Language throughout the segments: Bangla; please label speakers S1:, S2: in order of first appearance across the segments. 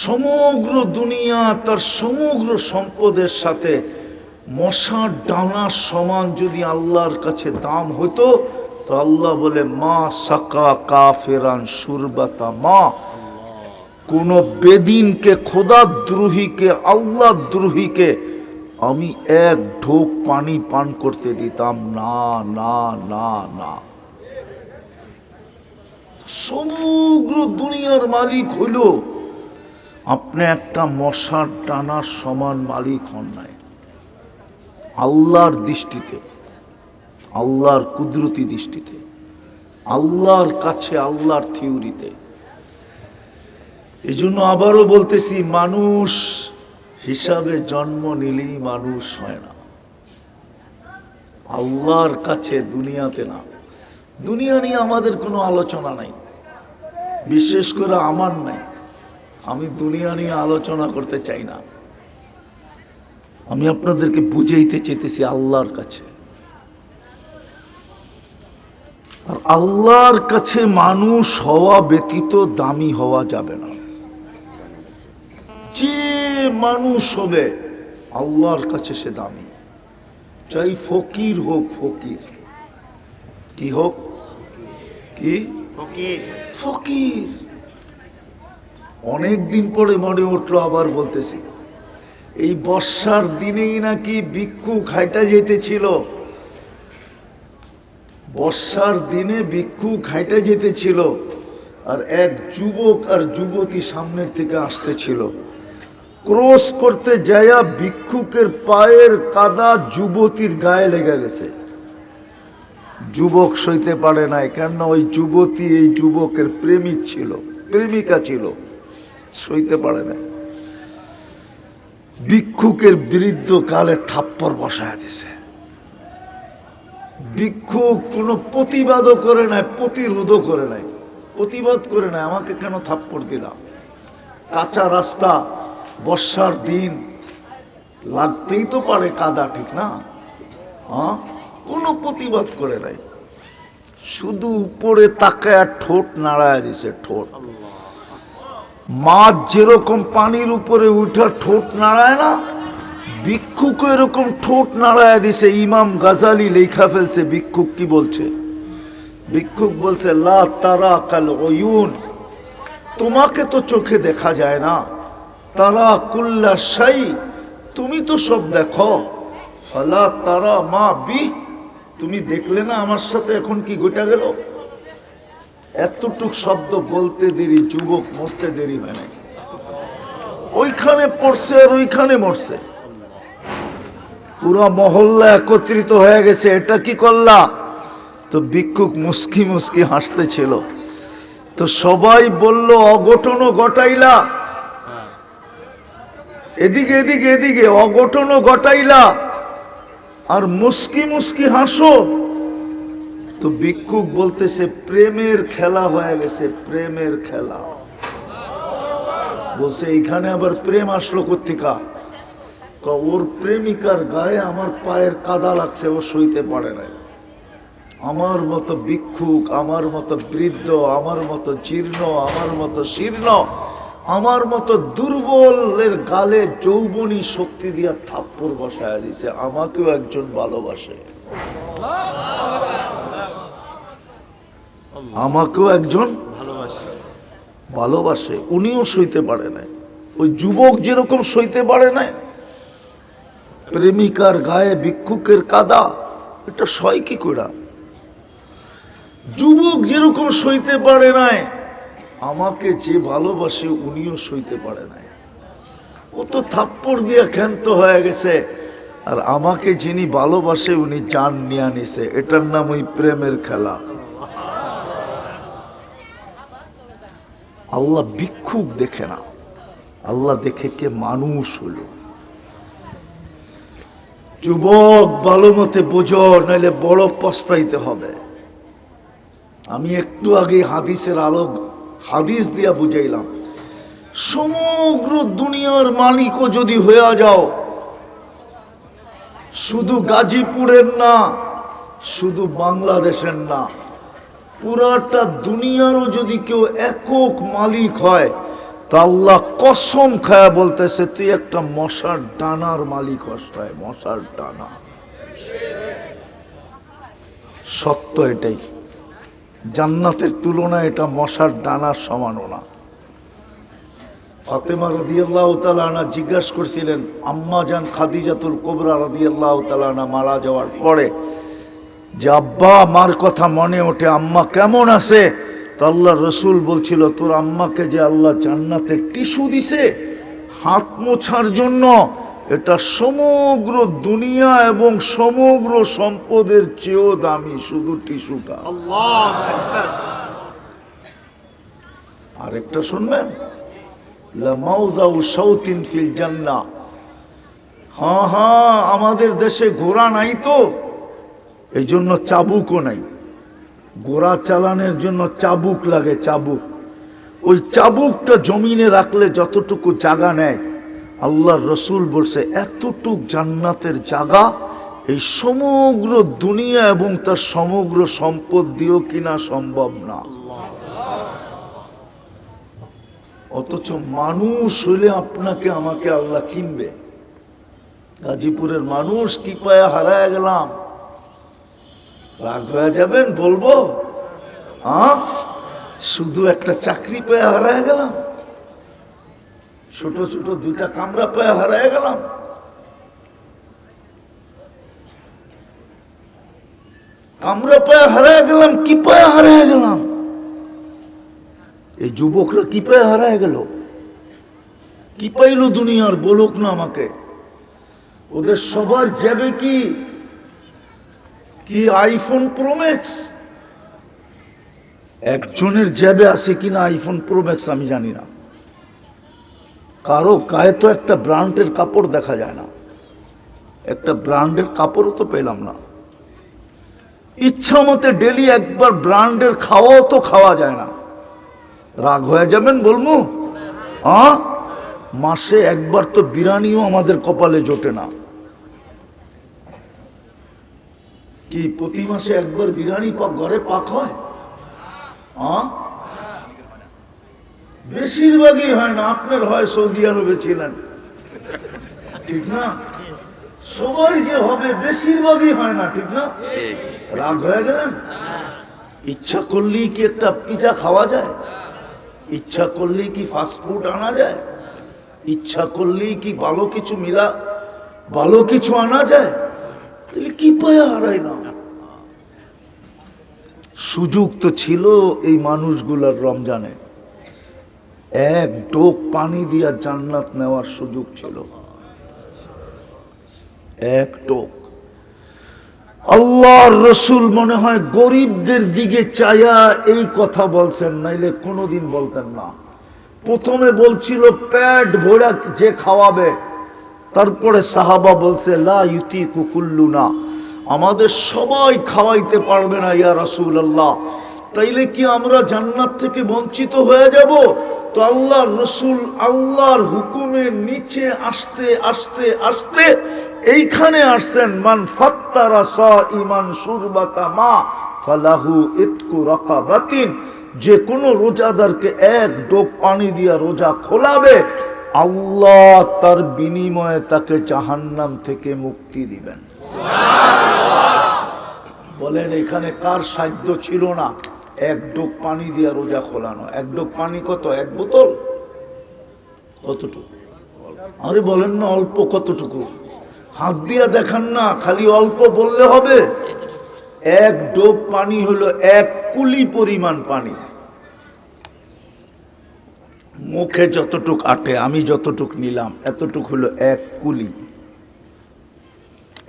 S1: সমগ্র দুনিয়া তার সমগ্র সম্পদের সাথে মশার ডানার সমান যদি আল্লাহর কাছে দাম হতো, তো আল্লাহ বলে মা সাকা কাফেরান সুরবাতা মা, কোন বেদিনকে, খোদাদ্রোহীকে, আল্লাহ দ্রোহীকে আমি এক ঢোক পানি পান করতে দিতাম না, না, না, না। সমগ্র দুনিয়ার মালিক হইল, আপনি একটা মশার টানার সমান মালিক হন নাই আল্লাহর দৃষ্টিতে, আল্লাহর কুদরতি দৃষ্টিতে, আল্লাহর কাছে, আল্লাহর থিওরিতে। এই জন্য আবারও বলতেছি, মানুষ হিসাবে জন্ম নিলেই মানুষ হয় না, আল্লাহর কাছে, দুনিয়াতে না। দুনিয়া নিয়ে আমাদের কোনো আলোচনা নাই, বিশেষ করে আমার নাই। আমি দুনিয়া নিয়ে আলোচনা করতে চাই না, আমি আপনাদেরকে বুঝাইতে চেয়েছি আল্লাহর কাছে। আর আল্লাহর কাছে মানুষ হওয়া ব্যতীত দামি হওয়া যাবে না। যে মানুষ হবে আল্লাহর কাছে সে দামি, চাই ফকির হোক, ফকির কি হোক, কি ফকির, ফকির। অনেক দিন পরে মনে উঠলো, আবার বলতেছি, এই বর্ষার দিনেই নাকি ভিক্ষু খাইটা যেতেছিল, বর্ষার দিনে ভিক্ষু খাইটা যেতেছিল, আর এক যুবক আর যুবতী সামনের থেকে আসতেছিল। ক্রস করতে যায়া ভিক্ষুকের পায়ের কাদা যুবতীর গায়ে লেগে গেছে। যুবক সইতে পারে নাই, কেননা ওই যুবতী এই যুবকের প্রেমিক ছিল, প্রেমিকা ছিল, সইতে পারে নাই। ভিক্ষুকের বৃদ্ধ কালে থাপ্পড় বসায় দিছে। ভিক্ষুক কোনো প্রতিবাদও করে নাই, প্রতিরোধও করে নাই, প্রতিবাদ করে নাই, আমাকে কেন থাপ্পড় দিলাম, কাঁচা রাস্তা, বর্ষার দিন, লাগতেই তো পারে কাদা, ঠিক না? হ্যাঁ, কোনো প্রতিবাদ করে নাই, শুধু উপরে তাকায় ঠোঁট নাড়ায় দিছে। ঠোঁট, মাছ যেরকম পানির উপরে উঠা ঠোঁট নাড়ায় না, ভিক্ষুক এরকম ঠোঁট নাড়ায় দিছে। ইমাম গাজালি লেখা ফেলছে, ভিক্ষুক কি বলছে? ভিক্ষুক বলছে, লা তারা কাল ওয়ুন, তোমাকে তো চোখে দেখা যায় না, তারা কুল্লা শাই, তুমি তো সব দেখো, ফালা তারা মা বি, তুমি দেখলে না আমার সাথে এখন কি ঘটে গেল। এতটুক শব্দ বলতে দেরি, যুবক মরতে দেরি হয় নাই, ওইখানে পড়ছে আর ওইখানে মরছে। পুরো মহল্লা একত্রিত হয়ে গেছে, এটা কি করলা? তো ভিক্ষুক মুস্কি মুস্কি হাসতেছিল। তো সবাই বলল, অঘটনও ঘটাইলা, এদিকে এদিকে এদিকে, অঘটনও ঘটাইলা আর মুস্কি মুস্কি হাসো। তো ভিক্ষুক বলতেছে, প্রেমের খেলা হয়ে গেছে, প্রেমের খেলা। বলছে, এইখানে আবার প্রেম আসলো কোত্থেকা? ওর প্রেমিকার গায়ে আমার পায়ের কাদা লাগছে, ও সইতে পারে না। আমার মতো ভিক্ষুক, আমার মতো বৃদ্ধ, আমার মতো জীর্ণ, আমার মতো শীর্ণ, আমার মতো দুর্বলের গালে যৌবনী শক্তি দিয়া থাপ্পড় বসায় দিছে। আমাকেও একজন ভালোবাসে, আমাকেও একজন ভালোবাসে, উনিও সইতে পারে না। ওই যুবক যেরকম সইতে পারে না, প্রেমিকার গায়ে ভিক্ষুকের কাদা, এটা সয় কি করে? যুবক যেরকম সইতে পারে নাই, আমাকে যে ভালোবাসে উনিও সইতে পারে নাই। ও তো থাপ্পড় দিয়ে ক্ষান্ত হয়ে গেছে, আর আমাকে যিনি ভালোবাসে উনি জান নিয়ে নিছে। এটার নাম ওই প্রেমের খেলা। আল্লাহ ভিক্ষুক দেখে না, আল্লাহ দেখে কে মানুষ হলো। যুবক ভালো মতে বোঝো, নাইলে বড় পস্তাইতে হবে। আমি একটু আগে হাদিসের আলোক, হাদিস দিয়া বুঝাইলাম, সমগ্র দুনিয়ার মালিকও যদি হয়ে যাও, শুধু গাজীপুরের না, শুধু বাংলাদেশের না, পুরাটা দুনিয়ারও যদি কেউ একক মালিক হয়, তো আল্লাহ কসম খায়া বলতেছে তুই একটা মশার ডানার মালিক হস্তায়, মশার ডানা। সত্য এটাই, জান্নাতের তুলনায় এটা মশার ডানার সমানও না। ফাতেমা রাদিয়াল্লাহু তাআলা আনহা জিজ্ঞাসা করছিলেন আম্মা জান খাদিজাতুল কুবরা রাদিয়াল্লাহু তাআলা আনহা মারা যাওয়ার পরে যে আব্বা আমার কথা মনে ওঠে, আম্মা কেমন আছে? তো আল্লাহ রসুল বলছিল তোর আম্মাকে যে আল্লাহ জান্নাতের টিস্যু দিছে হাত মোছার জন্য, এটা সমগ্র দুনিয়া এবং সমগ্র সম্পদের চেয়েও দামি, শুধু টিস্যুটা। আরেকটা শুনবেন, লামাউযাউ শাওতিন ফিল জান্নাহ। হ্যাঁ হ্যাঁ, আমাদের দেশে ঘোড়া নাই তো এই জন্য চাবুকও নাই। ঘোড়া চালানোর জন্য চাবুক লাগে, চাবুক। ওই চাবুকটা জমিনে রাখলে যতটুকু জায়গা নেয়, আল্লাহর রসুল বলছে এতটুক জান্নাতের জায়গা এই সমগ্র দুনিয়া এবং তার সমগ্র সম্পদ দিয়েও কিনা সম্ভব না। অথচ মানুষ হইলে আপনাকে আমাকে আল্লাহ কিনবে। গাজীপুরের মানুষ কি পায়া হারায় গেলাম, রাগ হয়ে যাবেন বলবো? হ্যাঁ, শুধু একটা চাকরি পেয়ে হারায় গেলাম, ছোট ছোট দুইটা কামরা পেয়ে হারায় গেলাম। কামরা পেয়ে হারায় গেলাম, কি পেয়ে হারায় গেলাম? এই যুবকরা কি পেয়ে হারায় গেল, কি পাইল দুনিয়ার, বলুক না আমাকে। ওদের সবার যাবে কি কি আইফোন প্রো ম্যাক্স? একজনের জ্যাবে আছে কিনা আইফোন প্রো ম্যাক্স আমি জানি না। কারো গায়ে তো একটা ব্র্যান্ডের কাপড় দেখা যায় না, একটা ব্র্যান্ডের কাপড়ও তো পেলাম না। ইচ্ছা মতে ডেলি একবার ব্র্যান্ডের খাওয়াও তো খাওয়া যায় না। রাগ হয়ে যাবেন বলবো? হ্যাঁ, মাসে একবার তো বিরিয়ানিও আমাদের কপালে জোটে না। কি প্রতি মাসে একবার বিরিয়ানি ঘরে পাক হয়? বেশিরভাগই হয় না, আপনার হয় সৌদি আরবে ছিলেন, ঠিক না? সবাই যে হবে বেশিরভাগই হয় না, ঠিক না? রাগ হয়ে গেলেন? ইচ্ছা করলেই কি একটা পিজা খাওয়া যায়? ইচ্ছা করলেই কি ফাস্ট ফুড আনা যায়? ইচ্ছা করলেই কি ভালো কিছু আনা যায়? তাহলে কি পায়া হারাইলাম? সুযোগ তো ছিল এই মানুষগুলার রমজানে, এক ডোক পানি দিয়া জান্নাত নেওয়ার সুযোগ ছিল, এক ডোক। আল্লাহর রসুল মনে হয় গরিবদের দিকে চাইয়া এই কথা বলছেন, নাইলে কোনোদিন বলতেন না। প্রথমে বলছিল পেট ভরা যে খাওয়াবে, তারপরে সাহাবা বলছে লা ইউতিকু কুল্লুনা, আমাদের সবাই খাওয়াইতে পারবে না ইয়া রাসূলুল্লাহ, তাইলে কি আমরা জান্নাত থেকে বঞ্চিত হয়ে যাব? তো আল্লাহর রসুল আল্লাহর হুকুমের নিচে আসতে আসতে আসতে এইখানে আসছেন, মান ফাত্তারা সাইমান শুরবাতা মা ফালাহু ইতকু রাকাবাতিন, যে কোনো রোজাদারকে এক ডোক পানি দিয়া রোজা খোলাবে, আল্লাহ তার বিনিময়ে তাকে জাহান্নাম থেকে মুক্তি দিবেন। বলেন এখানে কার সাধ্য ছিল না এক ডোক পানি দিয়া রোজা খোলানো? এক ডোক পানি কত? এক বোতল? কতটুকু? আরে বলেন না অল্প, কতটুকু? হাত দিয়া দেখান না, খালি অল্প বললে হবে? এক ডোক পানি হলো এক কুলি পরিমাণ পানি। মুখে যতটুক আটে, আমি যতটুক নিলাম এতটুক হলো এক কুলি।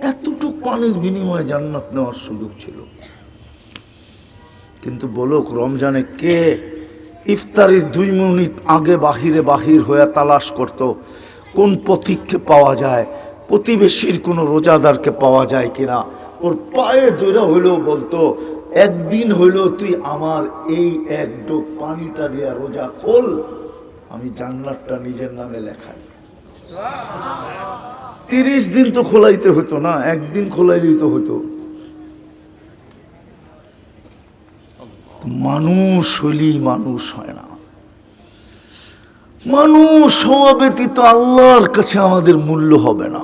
S1: এতটুক পানির বিনিময়ে জান্নাত নেওয়ার সুযোগ ছিল। কিন্তু বলুক রমজানে কে ইফতারির 2 মিনিট আগে বাহির হয়ে তালাশ করত কোন পথিককে পাওয়া যায়, প্রতিবেশীর কোন রোজাদারকে পাওয়া যায় কিনা, ওর পায়ে দৌড়া হইলেও বলতো একদিন হইলেও তুই আমার এই এক ডোক পানিটা দিয়া রোজা খোল, আমি জান্নাতটা নিজের নামে লেখাই। 30 দিন তো খোলাইতে হতো না, একদিন খোলাইলেই তো হতো। মানুষ হইলেই মানুষ হয় না, মানুষ হওয়া ব্যতীত আল্লাহর কাছে আমাদের মূল্য হবে না।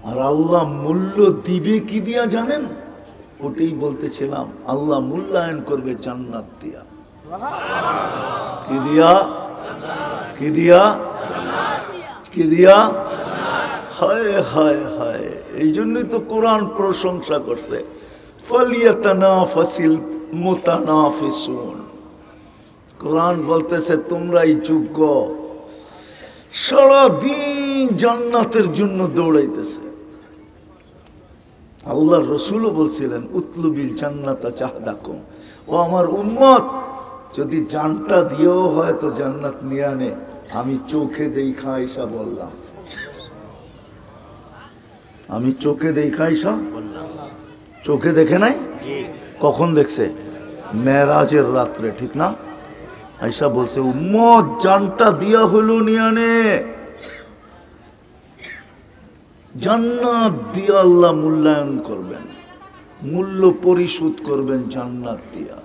S1: আর আল্লাহ মূল্য দিবে কি দিয়া জানেন? ওটাই বলতেছিলাম, আল্লাহ মূল্যায়ন করবে জান্নাত দিয়া। কি দিয়া? কি দিয়া? কি দিয়া? হায় হায় হায়, এই জন্যই তো কোরআন প্রশংসা করছে, ফালিয়াতানাফাসিল মুতানাফিসুন। কোরআন বলতেছে তোমরাই যোগ্য। সারাদিন জান্নাতের জন্য দৌড়াইতেছে। আল্লাহর রসুলও বলছিলেন, উতলুবিল জান্নাতা চাহদাকুম, ও আমার উম্মত, যদি জানটা দিয়েও হয় তো জান্নাত নিয়ে আনে। আমি চোখে দেখা আইসা বললাম, আমি চোখে দেখা আইসা বললাম। চোখে দেখে নাই? কখন দেখছে? মেরাজের রাত্রে, ঠিক না? আইসা বলছে, উম্মত জানটা দিয়া হলো নিয়ে আনে। জান্নাত দিয়া আল্লাহ মূল্যায়ন করবেন, মূল্য পরিশোধ করবেন জান্নাত দিয়া।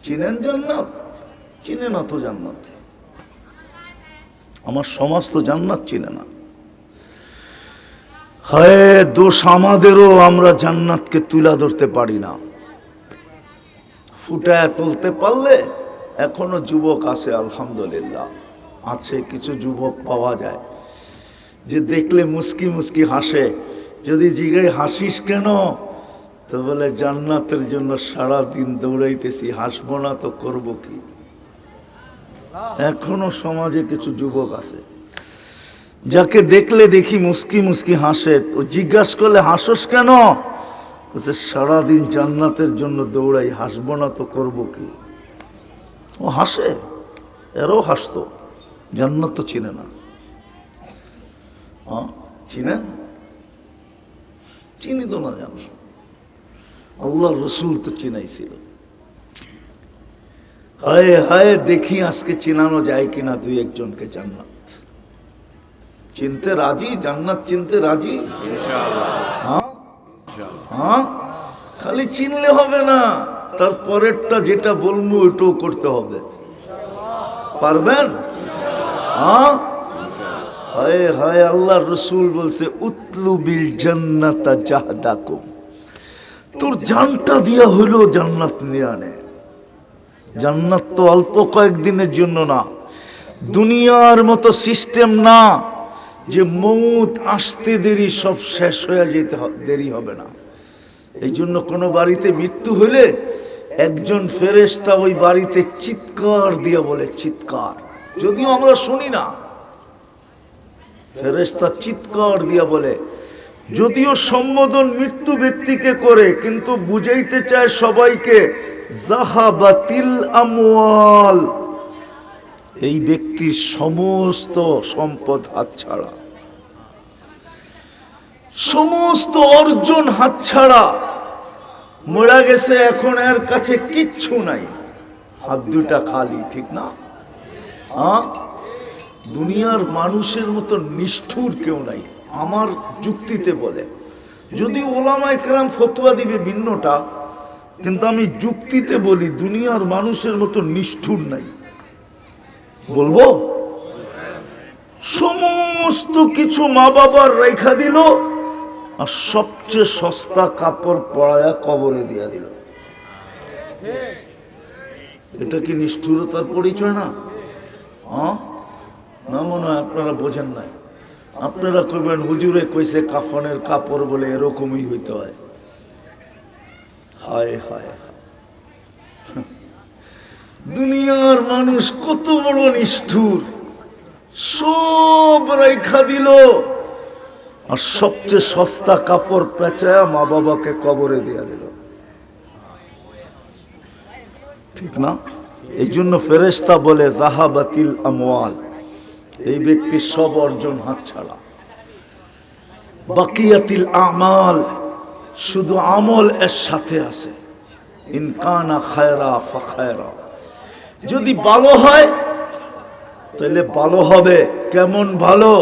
S1: চিনেন জান্নাত? চিনে না তো জান্নাত। আমার সমাজ তো জান্নাত চিনে না। হায় দোষ আমাদেরও, আমরা জান্নাতকে তুলা ধরতে পারি না। ফুটায় তুলতে পারলে এখনো যুবক আছে, আলহামদুলিল্লাহ আছে, কিছু যুবক পাওয়া যায় যে দেখলে মুস্কি মুস্কি হাসে। যদি জিগাই হাসিস কেন, তো বলে জান্নাতের জন্য সারা দিন দৌড়াইতেছি, হাসবো না তো করব কি। এখনো সমাজে কিছু যুবক আছে যাকে দেখলে দেখি মুস্কি মুস্কি হাসে, তো জিজ্ঞাসা করলে হাসোস কেন, বলছে সারাদিন জান্নাতের জন্য দৌড়াই, হাসবো না তো করব কি। ও হাসে, এরও হাসতো, জান্নাত তো চিনে না। চিনেন? চিনি তো না জানো, আল্লাহ রসুল তো চিনাইছিল। হায় হায়, দেখি আজকে চিনানো যায় কিনা দুই একজনকে জান্নাত চিনতে রাজি, জান্নাত চিনতে রাজি। হ্যাঁ, খালি চিনলে হবে না, তার পরেরটা যেটা বলবো ওটাও করতে হবে। পারবেন? হ্যাঁ, হায় হায়, আল্লাহ রসুল বলছে উতলুবিল জান্নাতা জাহদাকুম, তোর জানটা দিয়া হইলো জান্নাত নিয়ে আনে। জান্নাত তো অল্প কয়েকদিনের জন্য না, দুনিয়ার মতো সিস্টেম না যে মৌত আসতে দেরি সব শেষ হয়ে যেতে দেরি হবে না। এই জন্য কোনো বাড়িতে মৃত্যু হলে একজন ফেরেশতা ওই বাড়িতে চিৎকার দিয়ে বলে, চিৎকার, যদিও আমরা শুনি না, ফেরেশতা চিৎকার দিয়া বলে, যদিও সম্বোধন মৃত্যু ব্যক্তিকে করে, কিন্তু বুঝাইতে চায় সবাইকে, যাহাবাতিল আমওয়াল, এই ব্যক্তির সমস্ত সম্পদ হাতছাড়া, সমস্ত অর্জন হাতছাড়া, মরা গেছে, এখন এর কাছে কিচ্ছু নাই, হাত দুটা খালি, ঠিক না? দুনিয়ার মানুষের মতো নিষ্ঠুর কেউ নাই আমার যুক্তিতে বলে। যদি ওলামায়ে কেরাম ফতোয়া দিবে ভিন্নটা, কিন্তু আমি যুক্তিতে বলি দুনিয়ার মানুষের মতো নিষ্ঠুর নাই। বলবো, সমস্ত কিছু মা বাবার রেখা দিল, আর সবচেয়ে সস্তা কাপড় পরায়া কবরে দিয়া দিল। এটা কি নিষ্ঠুরতার পরিচয় না? না, মনে হয় আপনারা বোঝেন নাই। আপনারা কইবেন হুজুরে কইছে কাফনের কাপড় বলে এরকমই হইতে হয়। হায় হায়, দুনিয়ার মানুষ কত বড় নিষ্ঠুর, সব রেখা দিল, আর সবচেয়ে সস্তা কাপড় পেঁচায়া মা বাবাকে কবরে দিয়া দিল, ঠিক না? এই জন্য ফেরেশতা বলে যাহাবাতিল আমওয়াল, এই ব্যক্তির সব অর্জন হাতছাড়া। বাকিয়াতিল আমাল, শুধু আমল এর সাথে আছে। ইন কানা খায়রা ফাখায়রা, যদি ভালো হয় তাহলে ভালো হবে। কেমন ভালো?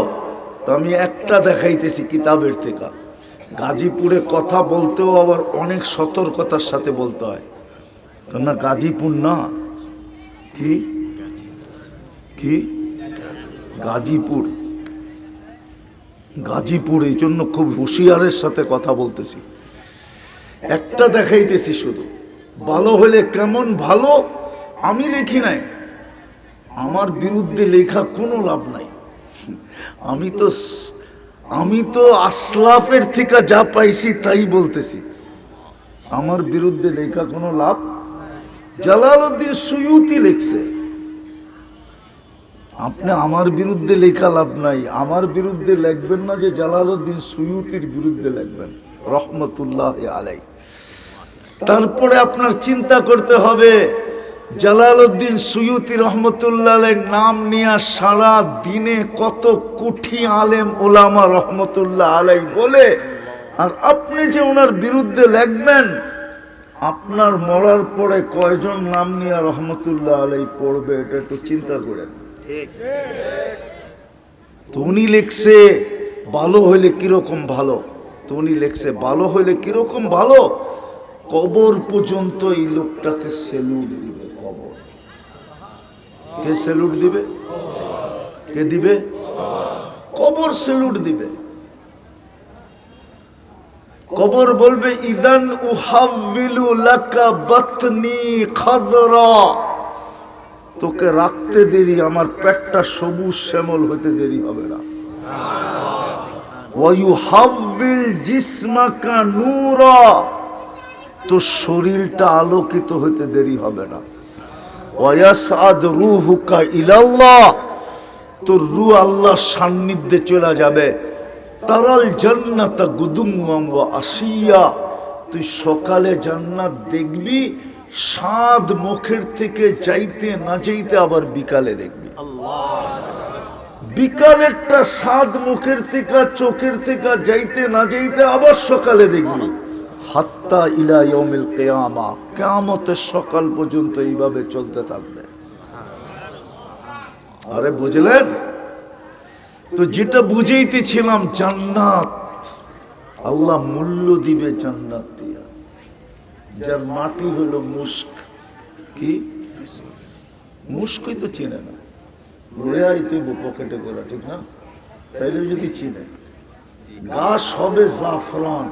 S1: তো আমি একটা দেখাইতেছি কিতাবের থেকে। গাজীপুরে কথা বলতেও আবার অনেক সতর্কতার সাথে বলতে হয়, না গাজীপুর না, কি কি গাজীপুর, গাজীপুর, এই জন্য খুব হুঁশিয়ারের সাথে কথা বলতেছি। একটা দেখাইতেছি শুধু, ভালো হলে কেমন ভালো আমি লিখি নাই, আমার বিরুদ্ধে লেখা কোনো লাভ নাই। আমি তো আসলাফের থেকে যা পাইছি তাই বলতেছি, আমার বিরুদ্ধে লেখা কোনো লাভ। জালালউদ্দিন সুয়ুতি লিখছে, আপনি আমার বিরুদ্ধে লেখা লাভ নাই, আমার বিরুদ্ধে লিখবেন না, যে জালালউদ্দিন সুয়ুতির বিরুদ্ধে লিখবেন রহমতুল্লাহ আলাইহি। তারপরে আপনার চিন্তা করতে হবে, জালালউদ্দিন সুয়ুতি রহমতুল্লাহ আলাইহির নাম নিয়ে সারা দিনে কত কোটি আলেম ওলামা রহমতুল্লাহ আলাইহি বলে, আর আপনি যে ওনার বিরুদ্ধে লিখবেন, আপনার মরার পরে কয়জন নাম নিয়ে রহমতুল্লাহ আলাইহি পড়বে, এটা একটু চিন্তা করেন। তো উনি লিখছে ভালো হইলে কিরকম ভালো, তো উনি লিখছে ভালো হইলে কিরকম ভালো, কবর পর্যন্ত এই লোকটাকে সেলুট দিবে। কবর কে সেলুট দিবে? কে দিবে? কবর সেলুট দিবে। কবর বলবে ইদান উহাব্বিলু লাকা বাতনি খাদরা, তোকে রাখতে দেরি, আমার পেটটা সবুজ শ্যামল হতে দেরি হবে না। ওয়া ইউহাব্বিল জিসমাকা নূরা, তোর শরীরটা আলোকিত হতে দেরি হবে না। ওয়া ইয়াসআদ রূহুকা ইলাল্লাহ, তোর রূহ আল্লাহর সান্নিধ্যে চলে যাবে। তারাল জান্নাতা গুদুমান ওয়া আশিয়া, তুই সকালে জান্নাত দেখবি, স্বাদ মুখের থেকে যাইতে না যাইতে আবার বিকালে দেখবি। বিকালেরটা স্বাদ মুখের থেকে চোখের থেকে যাইতে না যাইতে আবার সকালে দেখবি। হাত্তা ইলা ইয়াউমিল কিয়ামা, কিয়ামতের সকাল পর্যন্ত এইভাবে চলতে থাকবে। আরে বুঝলেন তো? যেটা বুঝাইতেছিলাম, জান্নাত আল্লাহ মূল্য দিবে জান্নাত দিয়া, যার মাটি হলো মুস্ক। কি মুস্কই তো চিনে না, লোহাই তুই পকেটে করা, ঠিক না? তাইলে যদি চিনে, গাছ হবে জাফরান,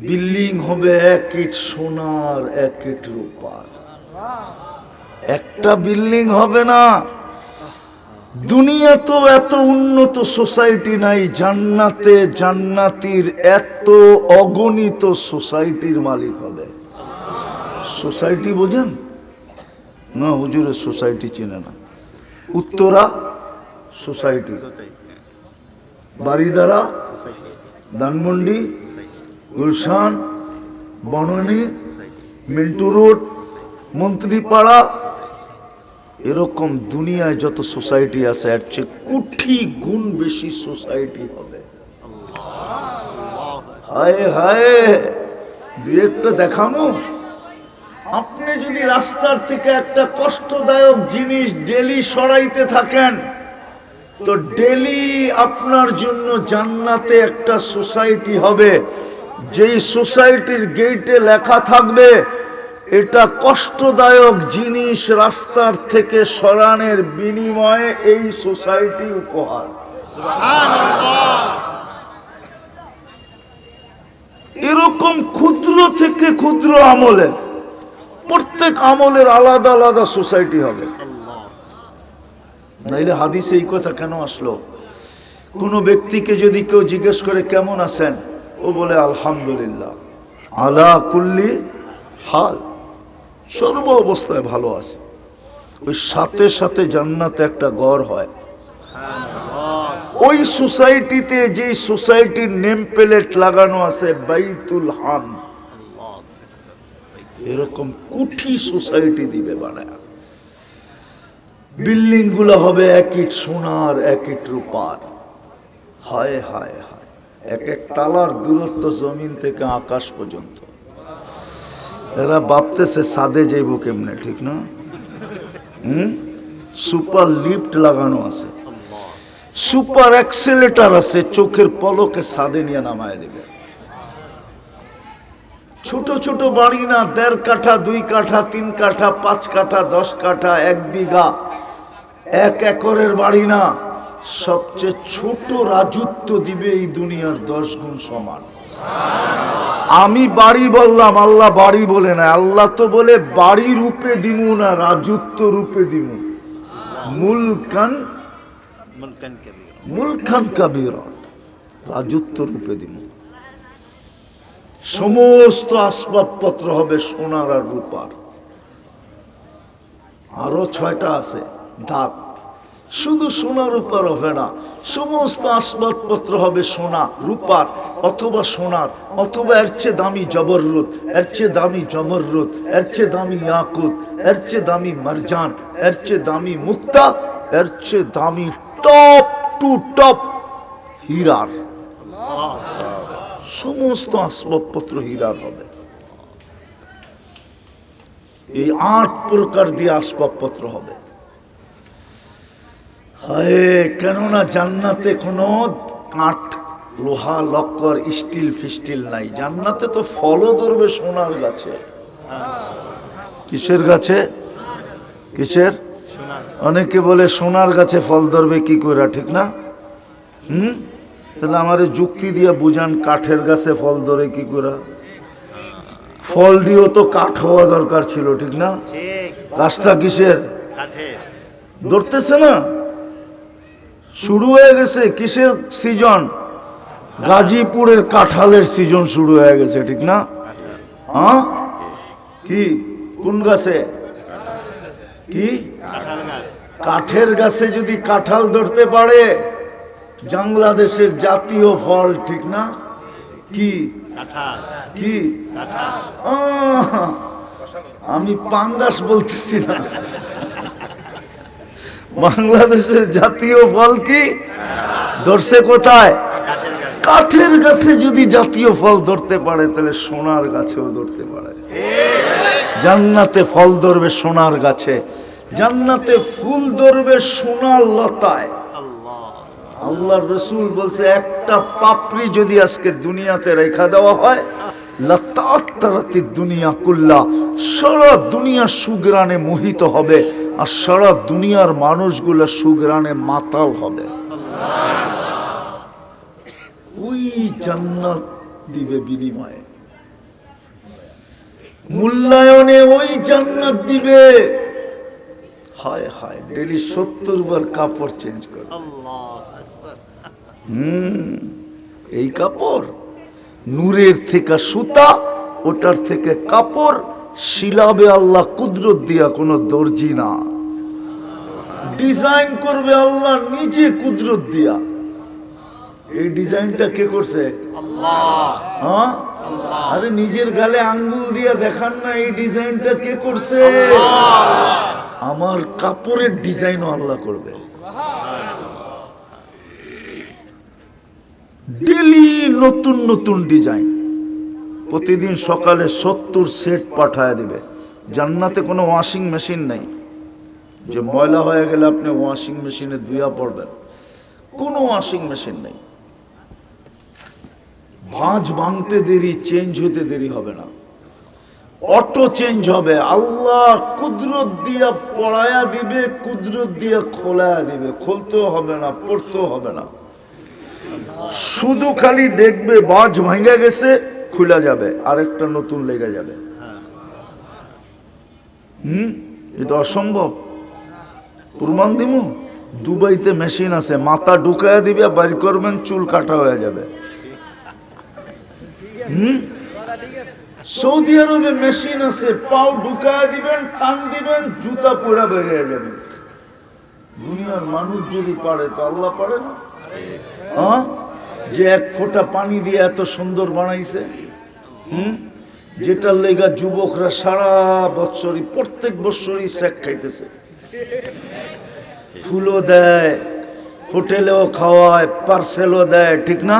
S1: বিল্ডিং হবে এক ইট সোনার এক ইট রূপার। একটা বিল্ডিং হবে না, দুনিয়া তো এত উন্নত সোসাইটি নাই, জান্নাতে জান্নাতীর এত অগণিত সোসাইটির মালিক হবে। সোসাইটি বোঝেন না? হুজুরের সোসাইটি চিনে না। উত্তরা সোসাইটি, বারিদারা, ধানমন্ডি, গুলশান, বনানী, মিন্টু রোড, মন্ত্রীপাড়া, এরকম দুনিয়ায় যত সোসাইটি আছে এর চেয়ে কোটি গুণ বেশি সোসাইটি হবে। হায় হায়, দু একটা দেখানো। আপনি যদি রাস্তার থেকে একটা কষ্টদায়ক জিনিস ডেলি সরাইতে থাকেন, তো ডেলি আপনার জন্য জান্নাতে একটা সোসাইটি হবে, যেই সোসাইটির গেটে লেখা থাকবে এটা কষ্টদায়ক জিনিস রাস্তার থেকে সরানোর বিনিময়ে এই সোসাইটি উপহার। এরকম ক্ষুদ্র থেকে ক্ষুদ্র আমলের, প্রত্যেক আমলের আলাদা আলাদা সোসাইটি হবে। নাইলে হাদিসে এই কথা কেন আসলো? কোন ব্যক্তিকে যদি কেউ জিজ্ঞেস করে কেমন আছেন, ও বলে আলহামদুলিল্লাহ, আলা কুল্লি হাল, সর্ব অবস্থায় ভালো আছে। ওই সাথে সাথে জান্নাতে একটা ঘর হয়। ওই সোসাইটিতে যে সোসাইটির নেম প্লেট লাগানো আছে বাইতুল হাম, এরকম কোটি সোসাইটি দিবে বানায়। বিল্ডিং গুলো হবে এক ইট সোনার এক ইট রূপার। হায় হায় হায়, এক এক তালার দূরত্ব জমিন থেকে আকাশ পর্যন্ত। এরা ভাবতেছে সাদে যাইব কেমনে, ঠিক না? সুপার লিফট লাগানো আছে, সুপার অ্যাক্সেলেটার আছে, চোখের পলকে সাদে নিয়ে নামায় দেবে। ছোট ছোট বাড়ি না, 1.5 কাঠা 2 কাঠা 3 কাঠা 5 কাঠা 10 কাঠা 1 বিঘা 1 একরের বাড়ি না, সবচেয়ে ছোট রাজত্ব দিবে এই দুনিয়ার 10 গুণ সমান। আমি বাড়ি বললাম, আল্লাহ বাড়ি বলে না। আল্লাহ তো বলে বাড়ি রূপে দিমু না, রাজত্ব রূপে দিমু। মুলকান কাবীরা, রাজত্ব রূপে দিমু। সমস্ত আসবাবপত্র হবে সোনার আর রূপার। আরো 6টা আছে ধাপ, শুধু সোনা রূপার হবে না, সমস্ত আসবাবপত্র হবে সোনা রূপার, অথবা সোনার, অথবা এর চেয়ে দামি জবররুত, এর চেয়ে দামি জমররুত, এর চেয়ে দামি ইয়াকুত, এর চেয়ে দামি মারজান, এর চেয়ে দামি মুক্তা, এর চেয়ে দামি টপ টু টপ হীরার। সমস্ত আসবাবপত্র হীরার হবে। এই 8 প্রকার দিয়ে আসবাবপত্র হবে। হায়, কেননা জান্নাতে কোনো কাঠ লোহা লক্কর স্টিল ফিস্টিল নাই। জান্নাতে তো ফলও ধরবে সোনার গাছে। কিসের গাছে? কিসের? অনেকে বলে সোনার গাছে ফল ধরবে কি করে, ঠিক না? তাহলে আমার যুক্তি দিয়ে বুঝান, কাঠের গাছে ফল ধরে কি করে? ফল দিয়েও তো কাঠ হওয়া দরকার ছিল, ঠিক না? গাছটা কিসের? ধরতেছে না। শুরু হয়ে গেছে কিসের সিজন? গাজীপুরের কাঁঠালের সিজন শুরু হয়ে গেছে, ঠিক না? হ্যাঁ, কি কোন গাছে? কি কাঠের গাছে যদি কাঁঠাল ধরতে পারে, বাংলাদেশের জাতীয় ফল, ঠিক না? কি কি? আমি পাঙ্গাস বলতেছি না, বাংলাদেশের জাতীয় ফল কি ধরছে কোথায়? কাঠের গাছে যদি জাতীয় ফল ধরতে পারে, তাহলে সোনার গাছেও ধরতে পারে। জান্নাতে ফল ধরবে সোনার গাছে, জান্নাতে ফুল ধরবে সোনার লতায়। আল্লাহর রাসূল বলছে, একটা পাপড়ি যদি আজকে দুনিয়াতে রেখা দেওয়া হয়, লাতাতারাতিদ দুনিয়া কুল্লা, সারা দুনিয়া সুগ্রানে মোহিত হবে, আর সারা দুনিয়ার মানুষগুলো সুগ্রানে মাতাল হবে। ওই জান্নাত দিবে বিনিময়ে, মূল্যায়নে ওই জান্নাত দিবে। হায় হায়, ডেলি 70 বার কাপড় চেঞ্জ করে। এই কাপড় নূরের থেকে সুতা, ওটার থেকে কাপড় শিলাবে আল্লাহ কুদরত দিয়া, কোনো দর্জি না। ডিজাইন করবে আল্লাহ নিজে কুদরত দিয়া। এই ডিজাইনটা কে করছে? আল্লাহ। হ্যাঁ, আরে নিজের গালে আঙ্গুল দিয়া দেখান না, এই ডিজাইনটা কে করছে? আমার কাপড়ের ডিজাইনও আল্লাহ করবে। ডেলি নতুন নতুন ডিজাইন, প্রতিদিন সকালে 70 সেট পাঠায় দিবে। জান্নাতে কোনো ওয়াশিং মেশিন নাই যে ময়লা হয়ে গেলে আপনি ওয়াশিং মেশিনে ধুইয়া পড়বেন, কোনো ওয়াশিং মেশিন নেই। ভাঁজ ভাঙতে দেরি, চেঞ্জ হতে দেরি হবে না, অটো চেঞ্জ হবে। আল্লাহ কুদরত দিয়া পড়ায়া দিবে, কুদরত দিয়া খোলায়া দিবে। খুলতেও হবে না, পড়তেও হবে না, শুধু খালি দেখবে ভাঁজ ভাঙা গেছে, খুলে যাবে, আরেকটা নতুন লেগে যাবে। এটা অসম্ভব। প্রমাণ দিমু, দুবাইতে মেশিন আছে, মাথা ঢুকায়া দিবে, বাইর করবেন, চুল কাটা হয়ে যাবে। সৌদি আরবে মেশিন আছে, পাও ঢুকায়া দিবেন, টান দিবেন, জুতা পড়া বেরিয়ে যাবে। দুনিয়ার মানুষ যদি পারে, তো আল্লাহ পারে না? হ্যাঁ, যে 1 ফোঁটা পানি দিয়ে এত সুন্দর বানাইছে, যেটার লেগা যুবকরা সারা বছরই, প্রত্যেক বছরই স্যাক খাইতেছে, ফুলও দেয়, হোটেলেও খাওয়ায়, পার্সেলও দেয়, ঠিক না?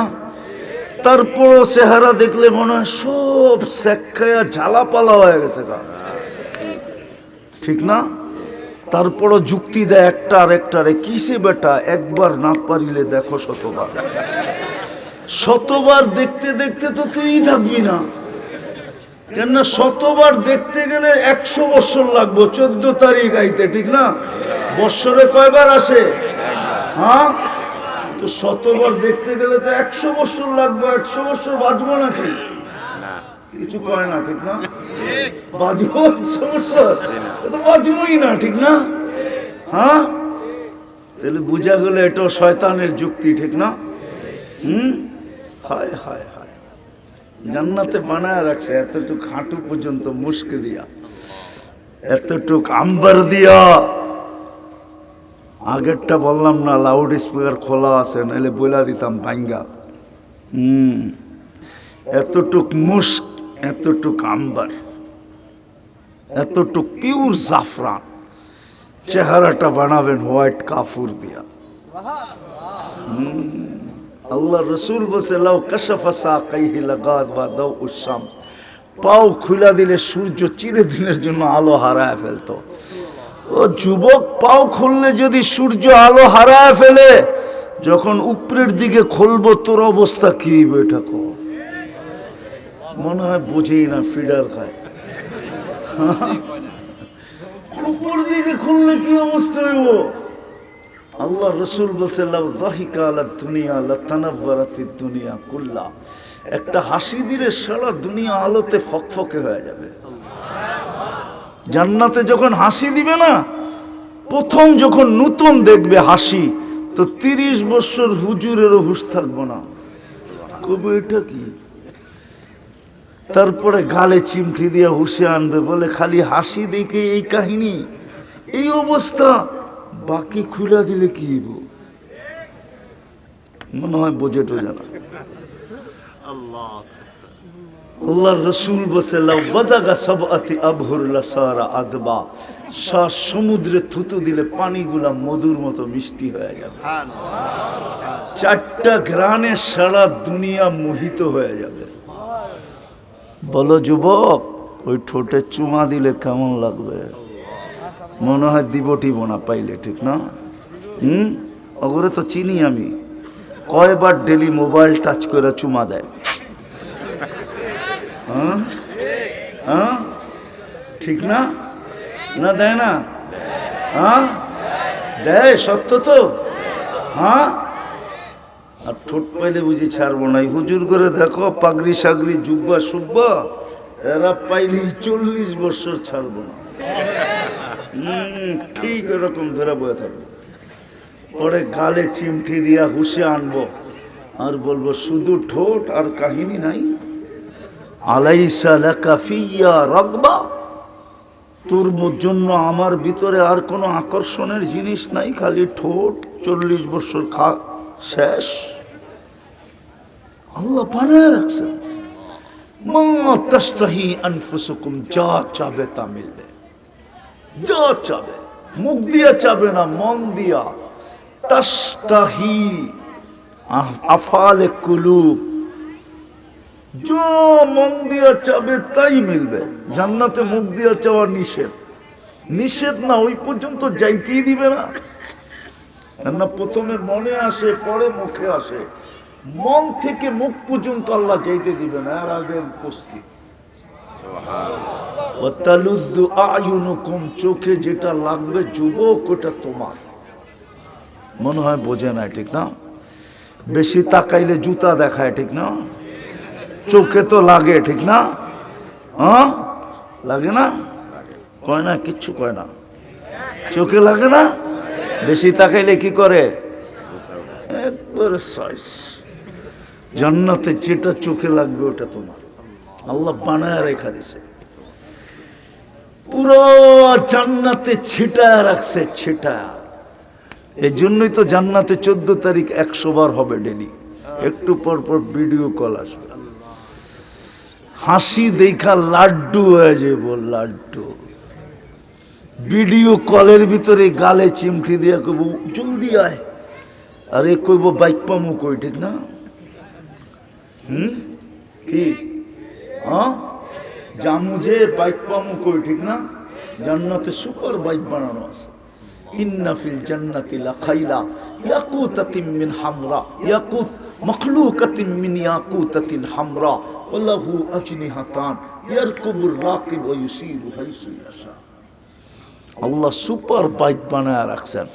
S1: তারপরও চেহারা দেখলে মনে হয় সব স্যাক খাইয়া ঝালাপালা হয়ে গেছে, ঠিক না? তারপরও যুক্তি দেয় একটা আর একটারে, কিসে বেটা, একবার না পারিলে দেখো 100 বার। 100 বার দেখতে দেখতে তো তুই থাকবি না, কেন শতবার দেখতে গেলে 100 বছর লাগবে, 14 তারিখ আইতে, ঠিক না? বৎসরে কয়বার আসে? হ্যাঁ, তো শতবার দেখতে গেলে তো 100 বছর লাগবে। 100 বছর বাঁচবো নাকি? কিছু কয় না, ঠিক না? বাঁচবো 100 বছর? তো বাঁচবোই না, ঠিক না? হ্যাঁ, তাহলে বুঝা গেল এটাও শয়তানের যুক্তি, ঠিক না? হায় হায় হায়, জান্নাতে বানায় রাখছে এতটুক হাঁটু পর্যন্ত মুস্ক দিয়া, এতটুক আম্বার দিয়া। আগেরটা বললাম না, লাউড স্পিকার খোলা আছে, নাহলে বইলা দিতাম ভাঙ্গা। এতটুক মুস্ক, এতটুক আম্বার, এতটুক পিওর জাফরান। চেহারাটা বানাবেন হোয়াইট কাফুর দিয়া। আল্লাহ রসুল বসে লাউ কাশাফা সাকাইহি লাগাবা দাউস শামস, পাও খুলা দিলে সূর্য চিরদিনের জন্য আলো হারায় ফেলতো। ও যুবক, পাও খুললে যদি সূর্য আলো হারায় ফেলে, যখন উপরের দিকে খুলবো তোর অবস্থা কি হইবে? এটা কো, মনে হয় বুঝেই না, ফিডার খায়। উপর দিকে খুললে কি অবস্থা হইব? আল্লাহ রসুল বলছে লাউ যাহিকা আলা দুনিয়া লাতানাওয়ারাতিদ দুনিয়া কুল্লা, একটা হাসি দিলে সারা দুনিয়া আলোতে ফকফকে হয়ে যাবে। জান্নাতে যখন হাসি দিবে না, প্রথম যখন নতুন দেখবে হাসি, তো 30 বছর হুজুরেরও হুঁশ থাকবো না, কবে এটা কি? তারপরে গালে চিমটি দিয়ে হুঁশে আনবে, বলে খালি হাসি দেখে এই কাহিনী, এই অবস্থা, বাকি খুলা দিলে কি হইব? মনে হয় বোঝে তো জানা। আল্লাহর রাসূল বসে লাউ বাজাগা সাবআতি আবহুর লাসারা আদবা, সাত সমুদ্রে থুতু দিলে পানিগুলা মধুর মতো মিষ্টি হয়ে যাবে। 4টা ঘ্রাণে সারা দুনিয়া মোহিত হয়ে যাবে। বলো যুবক, ওই ঠোঁটে চুমা দিলে কেমন লাগবে? মনে হয় দিবটি বোনা পাইলে, ঠিক না? ওগুলো তো চিনি আমি, কয়বার ডেলি মোবাইল টাচ করে চুমা দেয়। হ্যাঁ, ঠিক না? না দেয় না? হ্যাঁ দেয়, সত্য তো। হ্যাঁ, আর ঠোঁট পাইলে বুঝি ছাড়বো না। হুজুর করে দেখো, পাগড়ি সাগরি জুব্বা সুব্বা, এরা পাইলে 40 বছর ছাড়বো না। ঠিক এরকম ধরে বয়ে থাকবো। পরে গালে চিমটি দিয়া হুঁশে আনবো, আর বলবো শুধু ঠোঁট আর কাহিনী নাই। আলাইসা লাকা ফিয়া রাগবা, তোর জন্য আমার ভিতরে আর কোনো আকর্ষণের জিনিস নাই, খালি ঠোঁট। 40 বছর খা শেষ। আল্লাহ বানায় রাখছেন। মা তাস্তাহি আনফুসুকুম, যা চাবে তা মিলবে, যা চাবে। মুখ দিয়া চাবে না, মন দিয়া। তাস্তাহি আফালে কুলুব, যা মন দিয়া চাবে তাই মিলবে। জান্নাতে মুখ দিয়া চাওয়া নিষেধ, নিষেধ না, ওই পর্যন্ত যাইতেই দিবে না। না, প্রথমে মনে আসে, পরে মুখে আসে। মন থেকে মুখ পর্যন্ত আল্লাহ যাইতে দিবে না, এর আগে উপস্থিত। ওয়াতালুদ্দু আয়ুনুকুম, চোখে যেটা লাগবে যুবক, ওটা তোমার। মনে হয় বোঝে না, ঠিক না? বেশি তাকাইলে জুতা দেখায়, ঠিক না? চোখে তো লাগে, ঠিক না? হ্যাঁ লাগে না? কয় না, কিচ্ছু কয় না। চোখে লাগে না? বেশি তাকাইলে কি করে? একবারে সাইজ। জান্নাতে যেটা চোখে লাগবে ওটা তোমার, আল্লাহ বানায় রেখা দিছে। পুরো জান্নাতে ছিটায় রাখছে, ছিটায়। এই জন্যই তো জান্নাতে 14 তারিখ 100 বার হবে ডেলি। একটু পর পর ভিডিও কল আসবে, হাসি দেখা লাড্ডু হয়ে যাব, লাড্ডু। ভিডিও কলের ভিতরে গালে চিমটি দিয়া কইব জলদি আয়, আরে কইব বাইক পামু কই, ঠিক না? কি জামু যে বাইক পামু কই, ঠিক না? জান্নাতে সুপার বাইক বানানো আছে। ইন্না ফিল জান্নাতি লাখাইলা ইয়াকুতাতিম মিন হামরা, ইয়াকুত মখলুকাতিন মিন ইয়াকুতাতিন হামরা ওয়া লাহু আজনিহাতান ইয়ারকুবুর রাকিব ওয়া ইউসিরু হাইসু ইয়াশা। আল্লাহ সুপার বাইক বানায় রাখছেন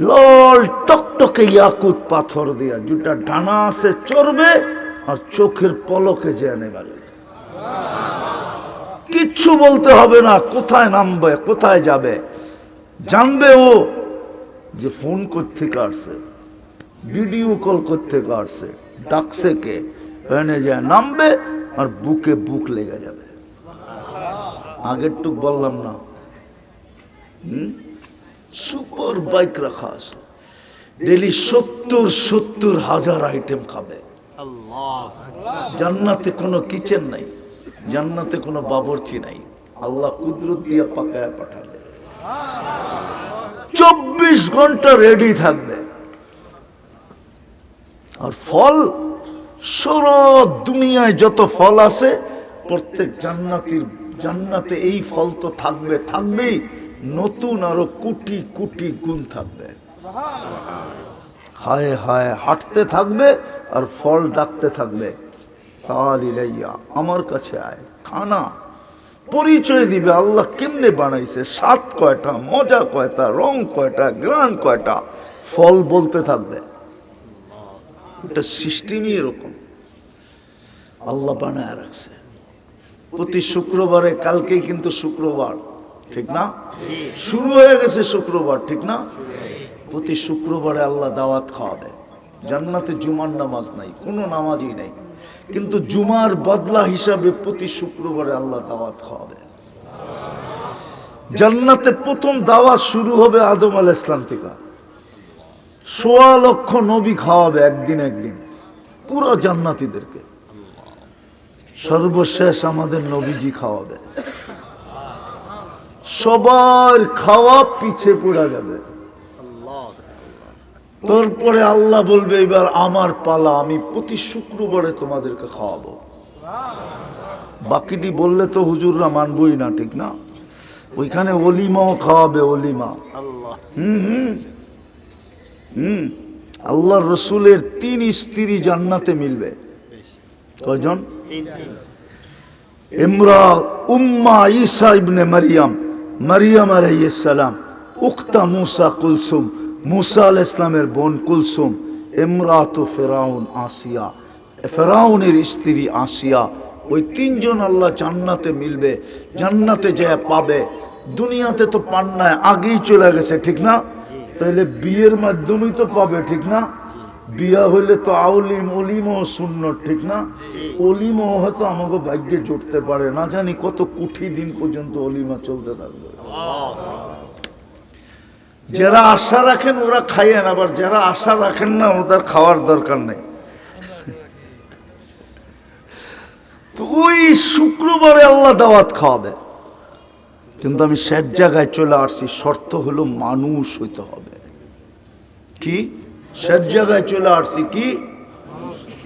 S1: লাল টকটকে ইয়াকুত পাথর দিয়া, যেটা ডানা আছে চড়বে আর চোখের পলকে যে নেবার, কিচ্ছু বলতে হবে না, কোথায় নামবে কোথায় যাবে জানবে ও, যে ফোন করতে আসছে, ভিডিও কল করতে আসছে, ডাকছে কে, এনে যায় নামবে আর বুকে বুক লেগে যাবে। আগের টুক বললাম না, সুপার বাইক রাখা আছে, ডেলি 70,000 আইটেম খাবে। জান্নাতে কোনো কিচেন নাই, জান্নাতে কোনো বাবরচি নাই, আল্লাহ কুদরত দিয়ে পাকায় পাঠাবে, 24 ঘন্টা রেডি থাকবে। আর ফল, সারা দুনিয়ায় যত ফল আছে প্রত্যেক জান্নাতে এই ফল তো থাকবে, থাকবেই, নতুন আরো কোটি কোটি গুণ থাকবে। হায় হায় হাঁটতে থাকবে আর ফল ডাকতে থাকবে, তালিলাইয়া আমার কাছে আয়, খানা পরিচয় দিবে আল্লাহ কেমনে বানাইছে, স্বাদ কয়টা, মজা কয়টা, রং কয়টা, গ্রান কয়টা, ফল বলতে থাকবে। এটা সিস্টেমই এরকম আল্লাহ বানায় রাখছে। প্রতি শুক্রবারে, কালকেই কিন্তু শুক্রবার, ঠিক না? শুরু হয়ে গেছে শুক্রবার, ঠিক না? প্রতি শুক্রবারে আল্লাহ দাওয়াত খাওয়াবে। জান্নাতে জুমার নামাজ নাই, কোনো নামাজই নাই, কিন্তু জুমার বদলা হিসাবে প্রতি শুক্রবারে আল্লাহ দাওয়াত খাওয়াবে। জান্নাতে প্রথম দাওয়াত শুরু হবে আদম আলাইহিস সালাম থেকে, 1.25 লক্ষ নবী খাওয়াবে একদিন একদিন পুরো জান্নাতীদেরকে। সর্বশেষ আমাদের নবীজি খাওয়াবে, সবার খাওয়া পিছে পড়া যাবে। তারপরে আল্লাহ বলবে এবার আমার পালা, আমি প্রতি শুক্রবারে তোমাদেরকে খাওয়াবো। বাকিটি বললে তো হুজুররা মানবই না, ঠিক না? ওইখানে অলিমাও খাওয়াবে, অলিমা। আল্লাহ রসুলের 3 স্ত্রী জান্নাতে মিলবে। কয়জন? উম্মা ঈসা ইবনে মারিয়াম আলাইহিস সালাম, উখতা মুসা কুলসুম, মুসা আলাইহিস সালামের বোন কুলসুম, ইমরাতু ফিরাউন আসিয়া, ফিরাউনের স্ত্রী আসিয়া। ওই 3 জন আল্লাহ জান্নাতে মিলবে, জান্নাতে যায় পাবে। দুনিয়াতে তো পান না, আগেই চলে গেছে, ঠিক না? তাহলে বিয়ের মাধ্যমেই তো পাবে, ঠিক না? বিয়া হইলে তো অলিমও সুন্নত, ঠিক না? অলিমও হয়তো আমাকে ভাগ্যে জুটতে পারে না, জানি কত কোটি দিন পর্যন্ত অলিমা চলতে থাকবে। যারা আশা রাখেন ওরা খাইয়েন, আবার যারা আশা রাখেন না ওদের খাওয়ার দরকার নেই। তো ওই শুক্রবারে আল্লাহ দাওয়াত খাওয়াবে, কিন্তু আমি শেষ জায়গায় চলে আসছি, শর্ত হলো মানুষ হইতে হবে। কি শেষ জায়গায় চলে আসছি? কি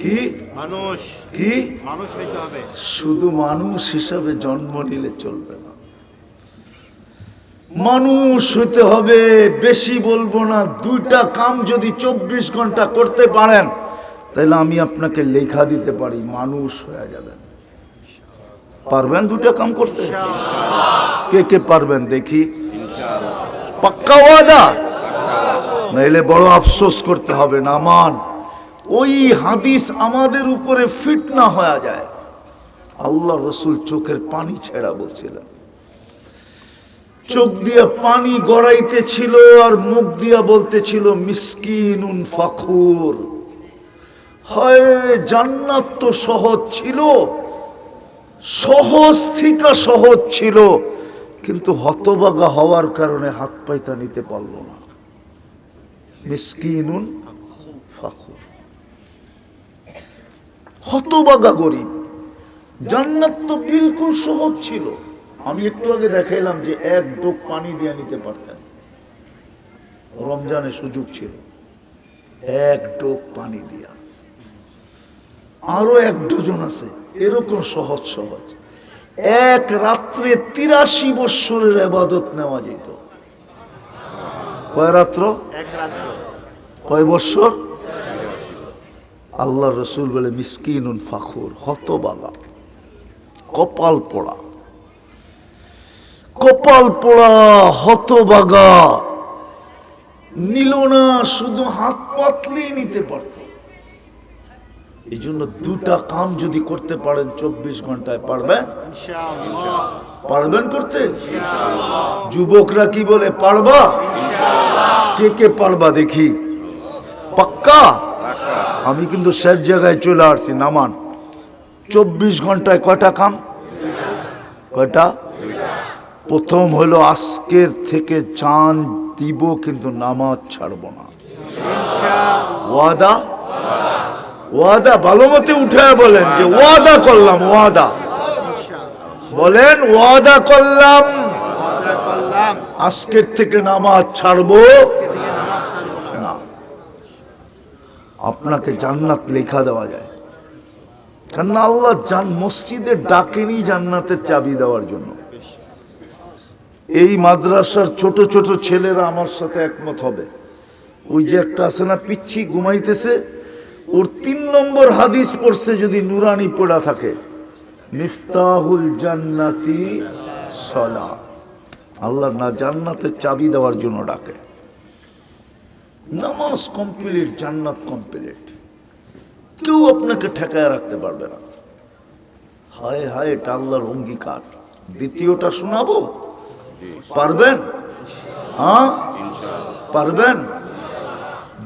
S1: কি মানুষ, কি মানুষ হইতে হবে। শুধু মানুষ হিসাবে জন্ম নিলে চলবে না, মানুষ হইতে হবে। বেশি বলবো না, 2টা কাম যদি 24 ঘন্টা করতে পারেন তাহলে আমি আপনাকে লেখা দিতে পারি, মানুষ হয়ে যাবেন। পারবেন 2টা কাম করতে? কে কে পারবেন দেখি? পাক্কা ওয়াদা? নাইলে বড় আফসোস করতে হবে না। মান ওই হাদিস আমাদের উপরে ফিট না হয়ে যায়। আল্লাহ রসুল চোখের পানি ছেড়া বলছিলেন, চোখ দিয়ে পানি গড়াইতেছিল আর মুখ দিয়া বলতেছিল মিসকিনুন ফাখুর। হয় জান্নাত তো সহজ ছিল, সহজ থেকে সহজ ছিল, কিন্তু হতবাগা হওয়ার কারণে হাত পাইতা নিতে পারলো না। মিসকিনুন ফাখুর, হতবাগা গরিব। জান্নাত তো বিলকুল সহজ ছিল। আমি একটু আগে দেখাইলাম যে 1 ডোক পানি দিয়ে নিতে পারতেন, রমজানের সুযোগ ছিল, 1 ডোক পানি দিয়া। আরো 1 ডজন আছে এরকম সহজ সহজ। 1 রাত্রে 83 বৎসরের ইবাদত নেওয়া যেত। কয় রাত্র? 1 রাত্র। কয় বৎসর? আল্লাহ রসুল বলে মিসকিনুন ফাখুর, হতবাগা, কপাল পোড়া, কপাল পোড়া, হতবাগা। নিল না, শুধু হাত পাতলেই নিতে পারত। এই জন্য দুটা কাম যদি করতে পারেন 24 ঘন্টায়, পারবেন? পারবেন করতে? যুবকরা কি বলে, পারবা? কে কে পারবা দেখি, পাক্কা? আমি কিন্তু শেষ জায়গায় চলে আসছি, নামান। 24 ঘন্টায় কয়টা কাম? কয়টা? প্রথম হলো আজকের থেকে জান দিব, কিন্তু নামাজ ছাড়ব না। ওয়াদা? ওয়াদা ভালো মতে উঠে বলেন যে ওয়াদা করলাম, ওয়াদা বলেন, ওয়াদা করলাম আজকের থেকে নামাজ ছাড়বো না। আপনাকে জান্নাত লেখা দেওয়া যায়, কারণ আল্লাহ মসজিদে ডাকেনি জান্নাতের চাবি দেওয়ার জন্য। এই মাদ্রাসার ছোট ছোট ছেলেরা আমার সাথে একমত হবে। ওই যে একটা আছে না, পিচ্ছি ঘুমাইতেছে, ওর 3 নম্বর হাদিস পড়ছে, যদি নুরানি পড়া থাকে, মিফতাহুল জান্নাতি সালাহ। আল্লাহ না জান্নাতের চাবি দেওয়ার জন্য ডাকে। নামাজ কমপ্লিট, জান্নাত কমপ্লিট। কেউ আপনাকে ঠেকায় রাখতে পারবে না। হায় হায়, এটা আল্লাহর অঙ্গীকার। দ্বিতীয়টা শোনাবো, পারবেন? হ্যাঁ পারবেন?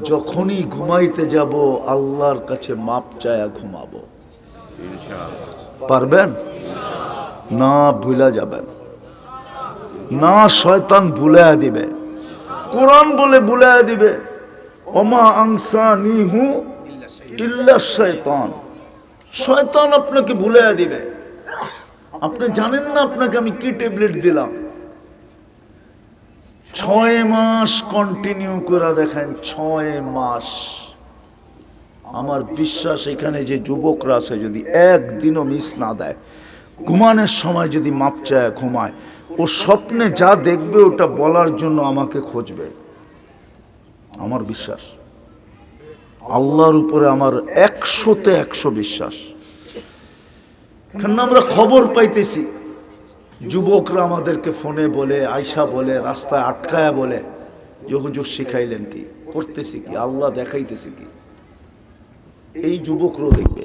S1: যখনই ঘুমাইতে যাব আল্লাহর কাছে মাপ চায়া ঘুমাবো, পারবেন? না ভুলা যাবেন না, শয়তান ভুলাইয়া দিবে। কোরআন বলে ভুলাইয়া দিবে, ওমা আনসানিহু ইল্লা শাইতান। শয়তান আপনাকে ভুলাইয়া দিবে। আপনি জানেন না আপনাকে আমি কি ট্যাবলেট দিলাম। 6 মাস কন্টিনিউ করে দেখেন, 6 মাস। আমার বিশ্বাস এখানে যে যুবকরা আছে, যদি একদিনও মিস না দেয়, ঘুমানোর সময় যদি মাপ চায় ঘুমায়, ও স্বপ্নে যা দেখবে ওটা বলার জন্য আমাকে খুঁজবে। আমার বিশ্বাস, আল্লাহর উপরে আমার 100-তে 100 বিশ্বাস। কারণ আমরা খবর পাইতেছি, যুবকরা আমাদেরকে ফোনে বলে, আয়সা বলে, রাস্তায় আটকায়া বলে যে হুজুর শিখাইলেন কি, করতেছি কি, আল্লাহ দেখাইতেছি কি। এই যুবকরাও দেখবে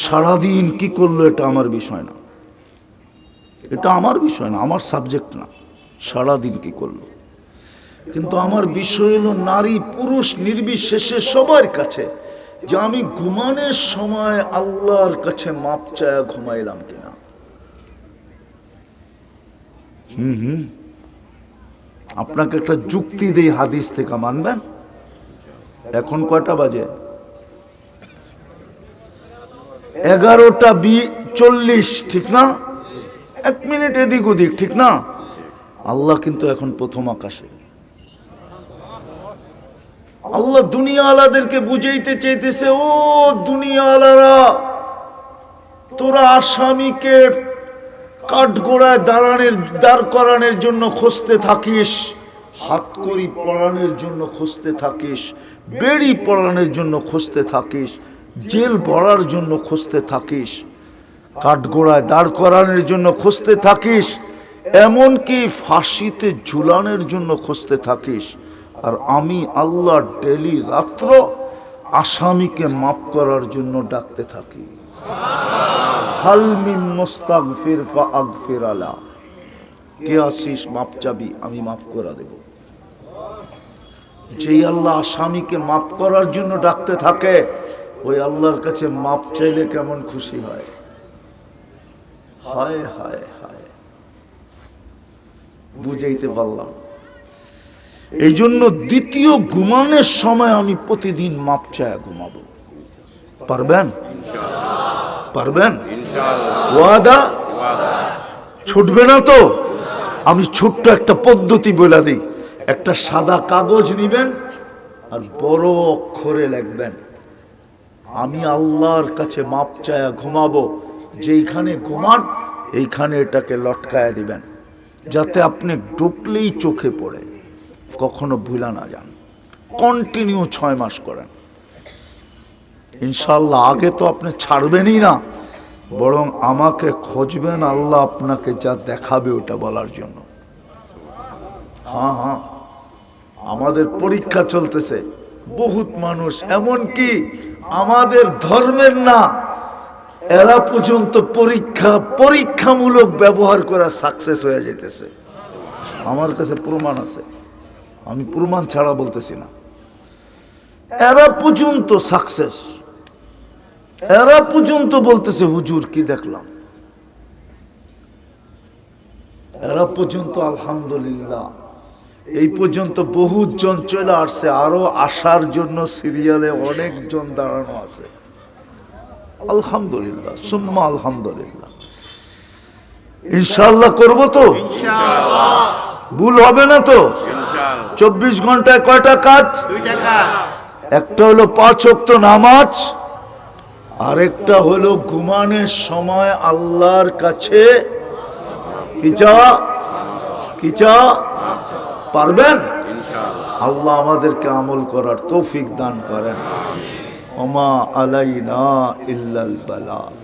S1: সারাদিন কি করলো, এটা আমার বিষয় না, এটা আমার বিষয় না, আমার সাবজেক্ট না, সারাদিন কি করলো। কিন্তু আমার বিষয় হলো নারী পুরুষ নির্বিশেষে সবার কাছে, যে আমি ঘুমানোর সময় আল্লাহর কাছে মাপ চায়া ঘুমাইলাম কিনা। আপনাকে একটা যুক্তি দেই হাদিস থেকে, মানবেন? এখন কয়টা বাজে? 11:40, ঠিক না? 1 মিনিট এদিক ওদিক, ঠিক না? আল্লাহ কিন্তু এখন প্রথম আকাশে। আল্লাহ দুনিয়াওয়ালাদেরকে বুঝাইতে চাইতেছে, ও দুনিয়াওয়ালারা, তোরা আসামিকে কাঠগোড়ায় দাঁড় করানোর জন্য খুঁজতে থাকিস, হাতকড়ি পরানোর জন্য খুঁজতে থাকিস, বেড়ি পরানোর জন্য খুঁজতে থাকিস, জেল ভরার জন্য খুঁজতে থাকিস, কাঠগোড়ায় দাঁড় করানোর জন্য খুঁজতে থাকিস, এমনকি ফাঁসিতে ঝুলানোর জন্য খুঁজতে থাকিস। আর আমি আল্লাহ ডেলি রাত্র আসামিকে মাফ করার জন্য ডাকতে থাকি, হাল মিন মুস্তাগফির ফাগফির আলা। কে আসিস, মাপ চাবি, আমি মাফ করে দেব। যেই আল্লাহ আসামিকে মাফ করার জন্য ডাকতে থাকে, ওই আল্লাহর কাছে মাপ চাইলে কেমন খুশি হয়। হায় হায় হায়, বুঝাইতে পারলাম। এই জন্য দ্বিতীয় ঘুমানোর সময় আমি প্রতিদিন মাপ চায়া ঘুমাবো। পারবেন? পারবেন? ওয়াদা? ছুটবে না তো? আমি ছোট্ট একটা পদ্ধতি বলে দিই। একটা সাদা কাগজ নিবেন আর বড় অক্ষরে লিখবেন, আমি আল্লাহর কাছে মাপ চায়া ঘুমাবো। যেইখানে ঘুমান এইখানে এটাকে লটকায়া দিবেন, যাতে আপনি ঢুকলেই চোখে পড়ে, কখনো ভুলা না যান। কন্টিনিউ 6 মাস করেন, ইনশাআল্লাহ আগে তো আপনি ছাড়বেনই না, বরং আমাকে খুঁজবেন, আল্লাহ আপনাকে যা দেখাবে ওটা বলার জন্য। হ্যাঁ হ্যাঁ, আমাদের পরীক্ষা চলতেছে, বহুত মানুষ এমনকি আমাদের ধর্মের না, এরা পর্যন্ত পরীক্ষামূলক ব্যবহার করা সাকসেস হয়ে যেতেছে। আমার কাছে প্রমাণ আছে, আমি প্রমাণ ছাড়া বলতেছি না। এরা পর্যন্ত সাকসেস, এরা পর্যন্ত বলতেছে হুজুর কি দেখলাম, এরা পর্যন্ত আলহামদুলিল্লাহ। এই পর্যন্ত বহুত জন চলে আসছে, আরো আসার জন্য সিরিয়ালে অনেকজন দাঁড়ানো আছে। আলহামদুলিল্লাহ, সুম্মা আলহামদুলিল্লাহ। ইনশাআল্লাহ করবো তো, ভুল হবে না তো। 24 ঘন্টায় কয়টা কাজ? 2টা কাজ। একটা হলো 5 ওয়াক্ত নামাজ, আরেকটা হলো ঘুমানোর সময় আল্লাহর কাছে কি চা পারবেন? আল্লাহ আমাদেরকে আমল করার তৌফিক দান করেন। ওমা আলাইনা ইল্লাল বালাগ।